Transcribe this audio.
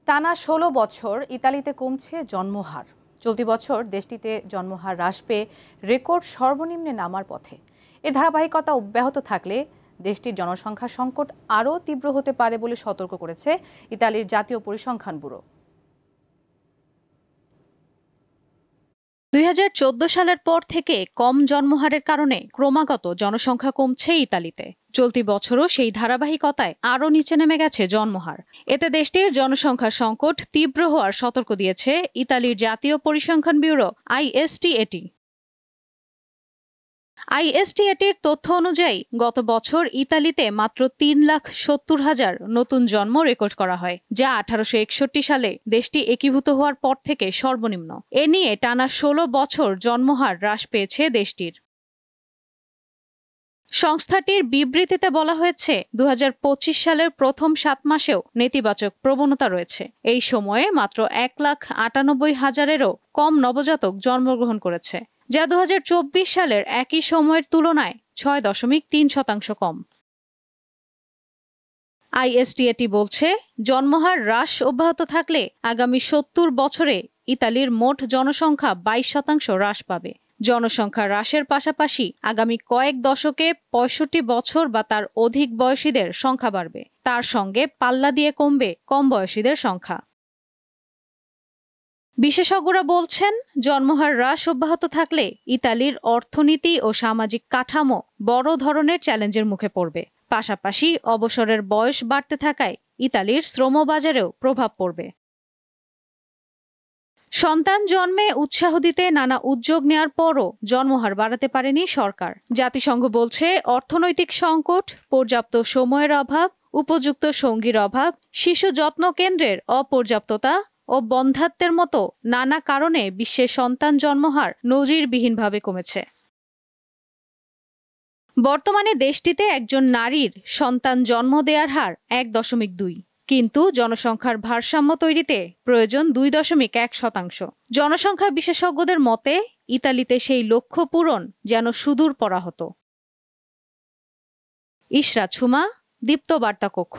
টানা ১৬ বছর ইতালিতে কমছে জন্মহার। চলতি বছর দেশটিতে জন্মহার হ্রাস পেয়ে রেকর্ড সর্বনিম্নে নামার পথে। এ ধারাবাহিকতা অব্যাহত থাকলে দেশটির জনসংখ্যা সংকট আরও তীব্র হতে পারে বলে সতর্ক করেছে ইতালির জাতীয় পরিসংখ্যান ব্যুরো। ২০১৪ সালের পর থেকে কম জন্মহারের কারণে ক্রমাগত জনসংখ্যা কমছে ইতালিতে। চলতি বছরও সেই ধারাবাহিকতায় আরও নিচে নেমে গেছে জন্মহার। এতে দেশটির জনসংখ্যা সংকট তীব্র হওয়ার সতর্ক দিয়েছে ইতালির জাতীয় পরিসংখ্যান ব্যুরো আইএসটিএটি। আইএসটিএটির তথ্য অনুযায়ী গত বছর ইতালিতে মাত্র ৩,৭০,০০০ নতুন জন্ম রেকর্ড করা হয়, যা ১৮৬১ সালে দেশটি একীভূত হওয়ার পর থেকে সর্বনিম্ন। এ নিয়ে টানা ১৬ বছর জন্মহার হ্রাস পেয়েছে দেশটির। সংস্থাটির বিবৃতিতে বলা হয়েছে ২০২৫ সালের প্রথম ৭ মাসেও নেতিবাচক প্রবণতা রয়েছে। এই সময়ে মাত্র ১,৯৮,০০০-এরও কম নবজাতক জন্মগ্রহণ করেছে, যা ২০২৪ সালের একই সময়ের তুলনায় ৬.৩% কম। আইএসটিএটি বলছে, জন্মহার হ্রাস অব্যাহত থাকলে আগামী ৭০ বছরে ইতালির মোট জনসংখ্যা ২২% হ্রাস পাবে। জনসংখ্যা হ্রাসের পাশাপাশি আগামী কয়েক দশকে ৬৫ বছর বা তার অধিক বয়সীদের সংখ্যা বাড়বে। তার সঙ্গে পাল্লা দিয়ে কমবে কম বয়সীদের সংখ্যা। বিশেষজ্ঞরা বলছেন, জন্মহার হ্রাস অব্যাহত থাকলে ইতালির অর্থনীতি ও সামাজিক কাঠামো বড় ধরনের চ্যালেঞ্জের মুখে পড়বে। পাশাপাশি অবসরের বয়স বাড়তে থাকায় ইতালির শ্রমবাজারেও প্রভাব পড়বে। সন্তান জন্মে উৎসাহ দিতে নানা উদ্যোগ নেওয়ার পরও জন্মহার বাড়াতে পারেনি সরকার। জাতিসংঘ বলছে, অর্থনৈতিক সংকট, পর্যাপ্ত সময়ের অভাব, উপযুক্ত সঙ্গীর অভাব, শিশু যত্ন কেন্দ্রের অপর্যাপ্ততা ও বন্ধ্যাত্বের মতো নানা কারণে বিশ্বের সন্তান জন্মহার নজিরবিহীনভাবে কমেছে। বর্তমানে দেশটিতে একজন নারীর সন্তান জন্ম দেওয়ার হার ১.২, কিন্তু জনসংখ্যার ভারসাম্য তৈরিতে প্রয়োজন ২.১%। জনসংখ্যা বিশেষজ্ঞদের মতে ইতালিতে সেই লক্ষ্য পূরণ যেন সুদূর পরাহত। ইশরাত সুমা, দীপ্ত বার্তা কক্ষ।